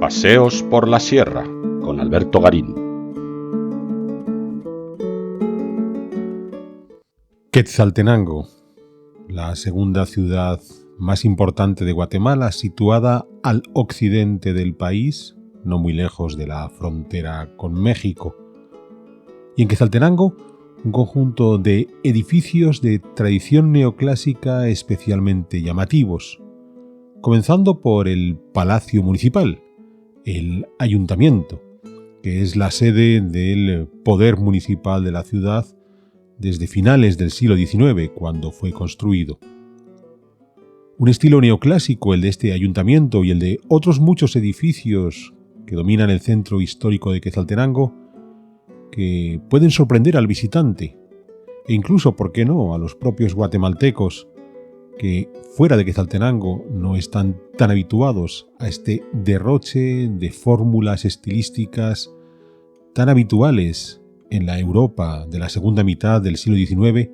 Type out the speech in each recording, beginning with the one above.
Paseos por la Sierra con Alberto Garín. Quetzaltenango, la segunda ciudad más importante de Guatemala, situada al occidente del país, no muy lejos de la frontera con México. Y en Quetzaltenango, un conjunto de edificios de tradición neoclásica especialmente llamativos, comenzando por el Palacio Municipal, el Ayuntamiento, que es la sede del poder municipal de la ciudad desde finales del siglo XIX, cuando fue construido. Un estilo neoclásico, el de este ayuntamiento y el de otros muchos edificios que dominan el centro histórico de Quetzaltenango, que pueden sorprender al visitante e incluso, ¿por qué no?, a los propios guatemaltecos que fuera de Quetzaltenango no están tan habituados a este derroche de fórmulas estilísticas tan habituales en la Europa de la segunda mitad del siglo XIX,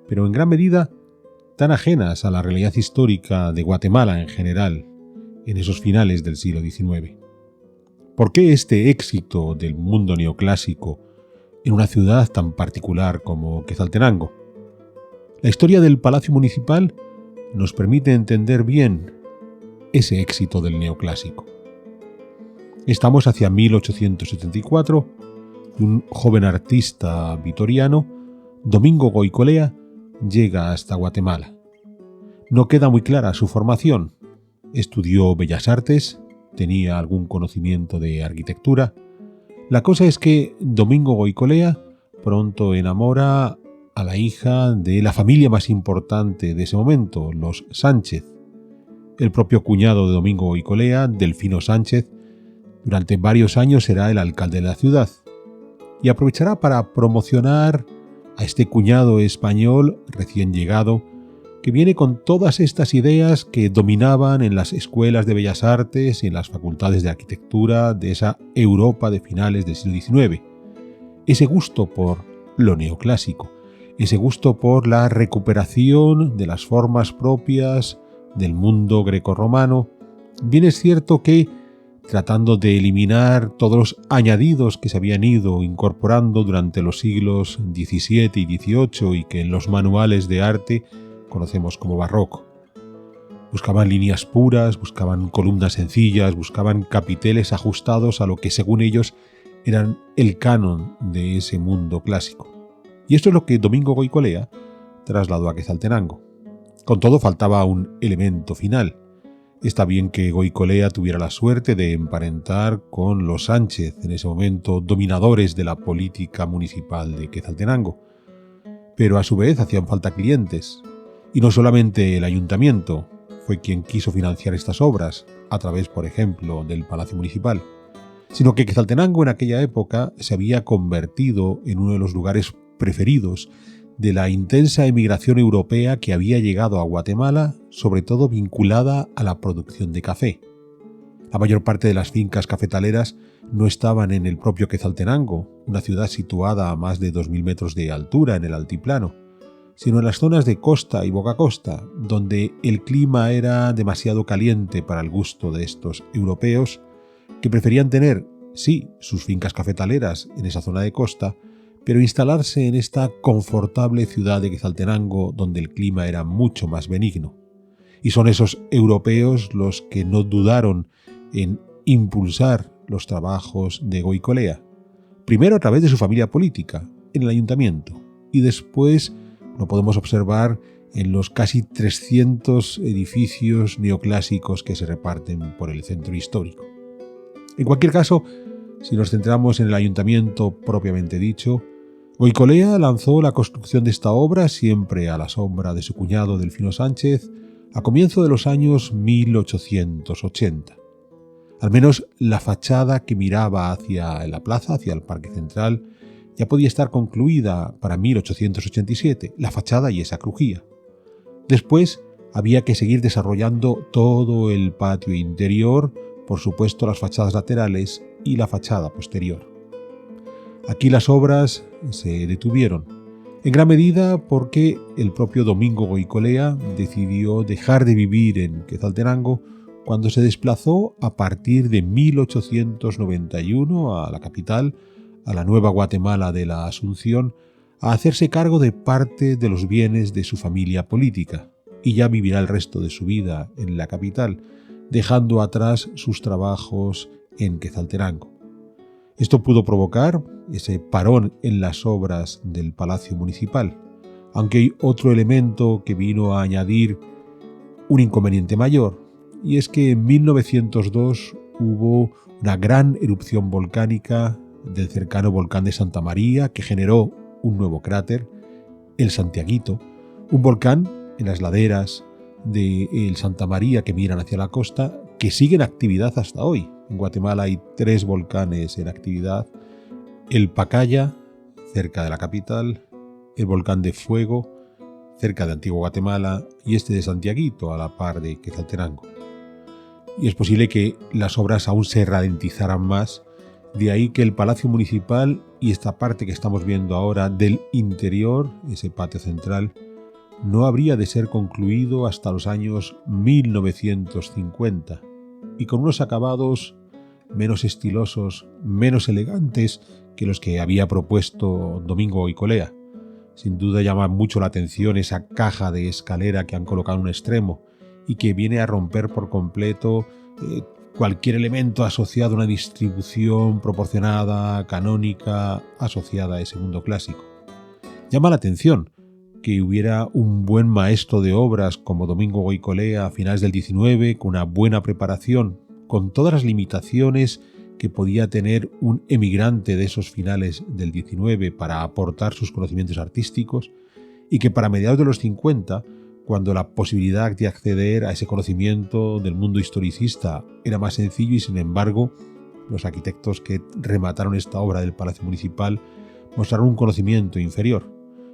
pero en gran medida tan ajenas a la realidad histórica de Guatemala en general en esos finales del siglo XIX. ¿Por qué este éxito del mundo neoclásico en una ciudad tan particular como Quetzaltenango? La historia del Palacio Municipal nos permite entender bien ese éxito del neoclásico. Estamos hacia 1874 y un joven artista vitoriano, Domingo Goicolea, llega hasta Guatemala. No queda muy clara su formación. Estudió Bellas Artes, tenía algún conocimiento de arquitectura. La cosa es que Domingo Goicolea pronto enamora a la hija de la familia más importante de ese momento, los Sánchez. El propio cuñado de Domingo Goicolea, Delfino Sánchez, durante varios años será el alcalde de la ciudad y aprovechará para promocionar a este cuñado español recién llegado que viene con todas estas ideas que dominaban en las escuelas de bellas artes y en las facultades de arquitectura de esa Europa de finales del siglo XIX. Ese gusto por lo neoclásico, ese gusto por la recuperación de las formas propias del mundo grecorromano. Bien es cierto que, tratando de eliminar todos los añadidos que se habían ido incorporando durante los siglos XVII y XVIII y que en los manuales de arte conocemos como barroco. Buscaban líneas puras, buscaban columnas sencillas, buscaban capiteles ajustados a lo que según ellos eran el canon de ese mundo clásico. Y esto es lo que Domingo Goicolea trasladó a Quetzaltenango. Con todo, faltaba un elemento final. Está bien que Goicolea tuviera la suerte de emparentar con los Sánchez, en ese momento dominadores de la política municipal de Quetzaltenango, pero a su vez hacían falta clientes. Y no solamente el ayuntamiento fue quien quiso financiar estas obras, a través, por ejemplo, del Palacio Municipal, sino que Quetzaltenango en aquella época se había convertido en uno de los lugares preferidos de la intensa emigración europea que había llegado a Guatemala, sobre todo vinculada a la producción de café. La mayor parte de las fincas cafetaleras no estaban en el propio Quetzaltenango, una ciudad situada a más de 2.000 metros de altura en el altiplano, sino en las zonas de costa y boca costa, donde el clima era demasiado caliente para el gusto de estos europeos, que preferían tener, sí, sus fincas cafetaleras en esa zona de costa, pero instalarse en esta confortable ciudad de Quetzaltenango, donde el clima era mucho más benigno. Y son esos europeos los que no dudaron en impulsar los trabajos de Goicolea, primero a través de su familia política, en el ayuntamiento, y después lo podemos observar en los casi 300 edificios neoclásicos que se reparten por el centro histórico. En cualquier caso, si nos centramos en el ayuntamiento propiamente dicho, Goicolea lanzó la construcción de esta obra, siempre a la sombra de su cuñado Delfino Sánchez, a comienzo de los años 1880. Al menos la fachada que miraba hacia la plaza, hacia el Parque Central, ya podía estar concluida para 1887, la fachada y esa crujía. Después había que seguir desarrollando todo el patio interior, por supuesto las fachadas laterales y la fachada posterior. Aquí las obras se detuvieron, en gran medida porque el propio Domingo Goicolea decidió dejar de vivir en Quetzaltenango cuando se desplazó a partir de 1891 a la capital, a la Nueva Guatemala de la Asunción, a hacerse cargo de parte de los bienes de su familia política, y ya vivirá el resto de su vida en la capital, dejando atrás sus trabajos en Quetzaltenango. Esto pudo provocar ese parón en las obras del Palacio Municipal, aunque hay otro elemento que vino a añadir un inconveniente mayor, y es que en 1902 hubo una gran erupción volcánica del cercano volcán de Santa María que generó un nuevo cráter, el Santiaguito, un volcán en las laderas del Santa María que miran hacia la costa, que sigue en actividad hasta hoy. En Guatemala hay 3 volcanes en actividad: el Pacaya, cerca de la capital, el volcán de Fuego, cerca de Antigua Guatemala, y este de Santiaguito, a la par de Quetzaltenango. Y es posible que las obras aún se ralentizaran más, de ahí que el Palacio Municipal y esta parte que estamos viendo ahora del interior, ese patio central, no habría de ser concluido hasta los años 1950, y con unos acabados menos estilosos, menos elegantes que los que había propuesto Domingo Goicolea. Sin duda llama mucho la atención esa caja de escalera que han colocado en un extremo y que viene a romper por completo cualquier elemento asociado a una distribución proporcionada, canónica, asociada a ese mundo clásico. Llama la atención que hubiera un buen maestro de obras como Domingo Goicolea a finales del XIX, con una buena preparación, con todas las limitaciones que podía tener un emigrante de esos finales del XIX para aportar sus conocimientos artísticos, y que para mediados de los 50, cuando la posibilidad de acceder a ese conocimiento del mundo historicista era más sencillo, y sin embargo los arquitectos que remataron esta obra del Palacio Municipal mostraron un conocimiento inferior.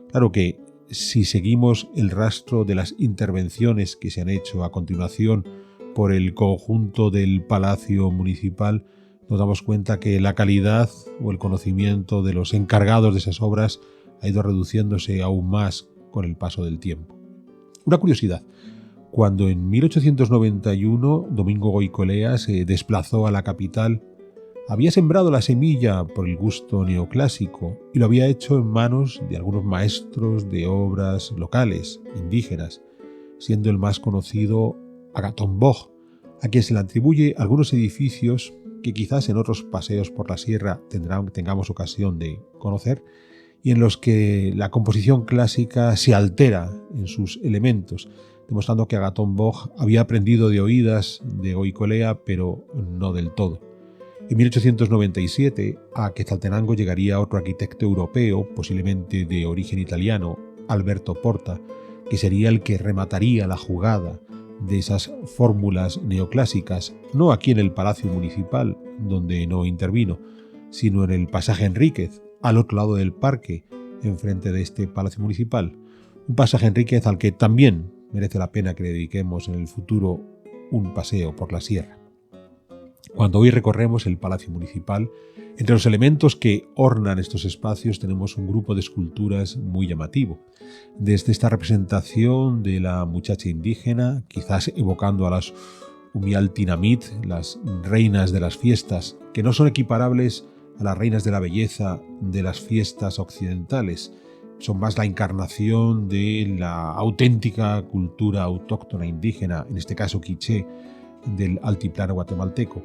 Claro que si seguimos el rastro de las intervenciones que se han hecho a continuación por el conjunto del Palacio Municipal, nos damos cuenta que la calidad o el conocimiento de los encargados de esas obras ha ido reduciéndose aún más con el paso del tiempo. Una curiosidad: cuando en 1891 Domingo Goicolea se desplazó a la capital, había sembrado la semilla por el gusto neoclásico y lo había hecho en manos de algunos maestros de obras locales, indígenas, siendo el más conocido Agathon Bosch, a quien se le atribuye algunos edificios que quizás en otros paseos por la sierra tengamos ocasión de conocer, y en los que la composición clásica se altera en sus elementos, demostrando que Agathon Bosch había aprendido de oídas de Goicolea, pero no del todo. En 1897 a Quetzaltenango llegaría otro arquitecto europeo, posiblemente de origen italiano, Alberto Porta, que sería el que remataría la jugada de esas fórmulas neoclásicas, no aquí en el Palacio Municipal, donde no intervino, sino en el Pasaje Enríquez, al otro lado del parque, enfrente de este Palacio Municipal. Un Pasaje Enríquez al que también merece la pena que le dediquemos en el futuro un paseo por la sierra. Cuando hoy recorremos el Palacio Municipal, entre los elementos que ornan estos espacios tenemos un grupo de esculturas muy llamativo. Desde esta representación de la muchacha indígena, quizás evocando a las Umialtinamit, las reinas de las fiestas, que no son equiparables a las reinas de la belleza de las fiestas occidentales, son más la encarnación de la auténtica cultura autóctona indígena, en este caso quiché, del altiplano guatemalteco.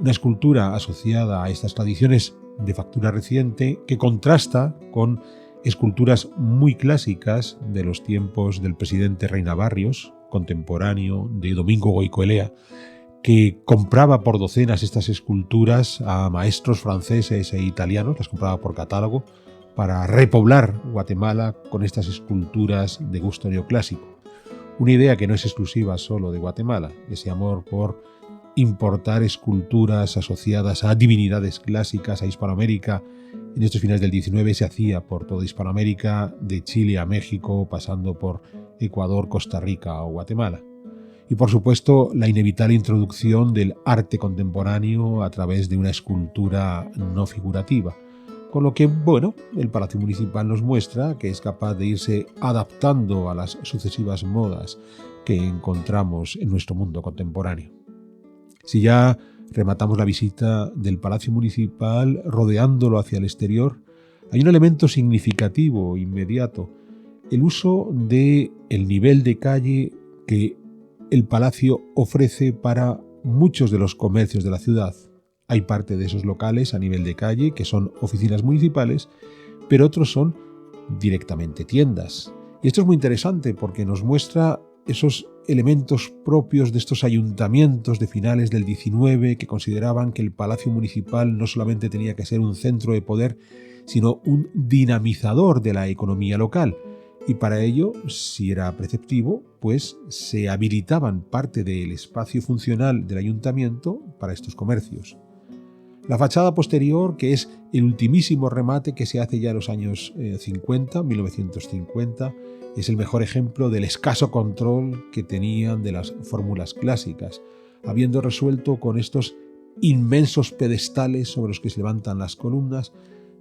Una escultura asociada a estas tradiciones de factura reciente que contrasta con esculturas muy clásicas de los tiempos del presidente Reina Barrios, contemporáneo de Domingo Goicolea, que compraba por docenas estas esculturas a maestros franceses e italianos, las compraba por catálogo, para repoblar Guatemala con estas esculturas de gusto neoclásico. Una idea que no es exclusiva solo de Guatemala, ese amor por importar esculturas asociadas a divinidades clásicas a Hispanoamérica. En estos finales del XIX se hacía por toda Hispanoamérica, de Chile a México, pasando por Ecuador, Costa Rica o Guatemala. Y por supuesto la inevitable introducción del arte contemporáneo a través de una escultura no figurativa. Con lo que, el Palacio Municipal nos muestra que es capaz de irse adaptando a las sucesivas modas que encontramos en nuestro mundo contemporáneo. Si ya rematamos la visita del Palacio Municipal rodeándolo hacia el exterior, hay un elemento significativo, inmediato, el uso del nivel de calle que el palacio ofrece para muchos de los comercios de la ciudad. Hay parte de esos locales a nivel de calle que son oficinas municipales, pero otros son directamente tiendas. Y esto es muy interesante porque nos muestra esos elementos propios de estos ayuntamientos de finales del XIX que consideraban que el Palacio Municipal no solamente tenía que ser un centro de poder, sino un dinamizador de la economía local. Y para ello, si era preceptivo, pues se habilitaban parte del espacio funcional del ayuntamiento para estos comercios. La fachada posterior, que es el ultimísimo remate que se hace ya en los años 1950, es el mejor ejemplo del escaso control que tenían de las fórmulas clásicas, habiendo resuelto con estos inmensos pedestales sobre los que se levantan las columnas,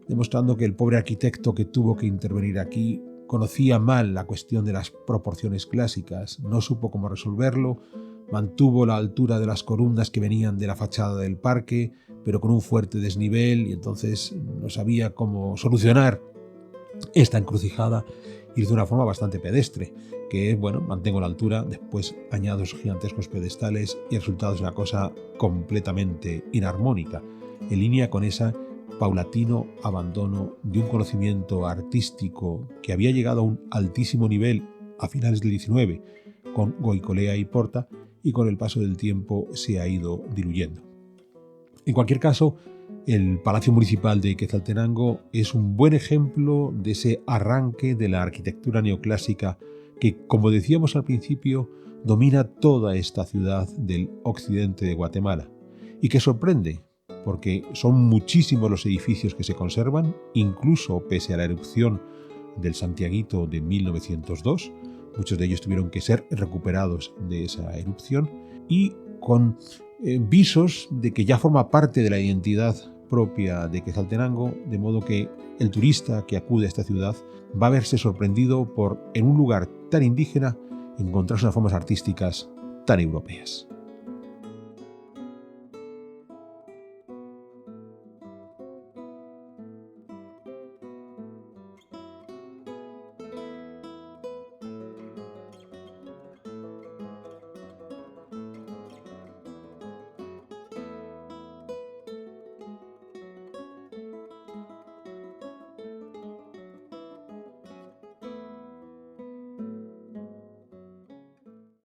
demostrando que el pobre arquitecto que tuvo que intervenir aquí conocía mal la cuestión de las proporciones clásicas, no supo cómo resolverlo, mantuvo la altura de las columnas que venían de la fachada del parque, pero con un fuerte desnivel, y entonces no sabía cómo solucionar esta encrucijada y de una forma bastante pedestre, que es, bueno, mantengo la altura, después añado esos gigantescos pedestales y el resultado es una cosa completamente inarmónica, en línea con ese paulatino abandono de un conocimiento artístico que había llegado a un altísimo nivel a finales del XIX con Goicolea y Porta, y con el paso del tiempo se ha ido diluyendo. En cualquier caso, el Palacio Municipal de Quetzaltenango es un buen ejemplo de ese arranque de la arquitectura neoclásica que, como decíamos al principio, domina toda esta ciudad del occidente de Guatemala y que sorprende porque son muchísimos los edificios que se conservan, incluso pese a la erupción del Santiaguito de 1902. Muchos de ellos tuvieron que ser recuperados de esa erupción y con visos de que ya forma parte de la identidad propia de Quetzaltenango, de modo que el turista que acude a esta ciudad va a verse sorprendido por, en un lugar tan indígena, encontrarse unas formas artísticas tan europeas.